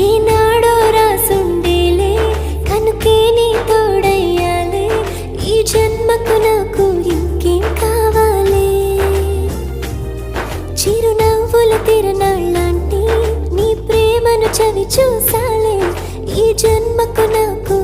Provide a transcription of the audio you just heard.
ఏనాడో రాసుండేలే కనుకే నీ తోడయ్యాలే ఈ జన్మకు నాకు ఇంకేం కావాలి చిరునవ్వుల తిరణాళ్ళంటి నీ ప్రేమను చవి చూసాలే ఈ జన్మకు నాకు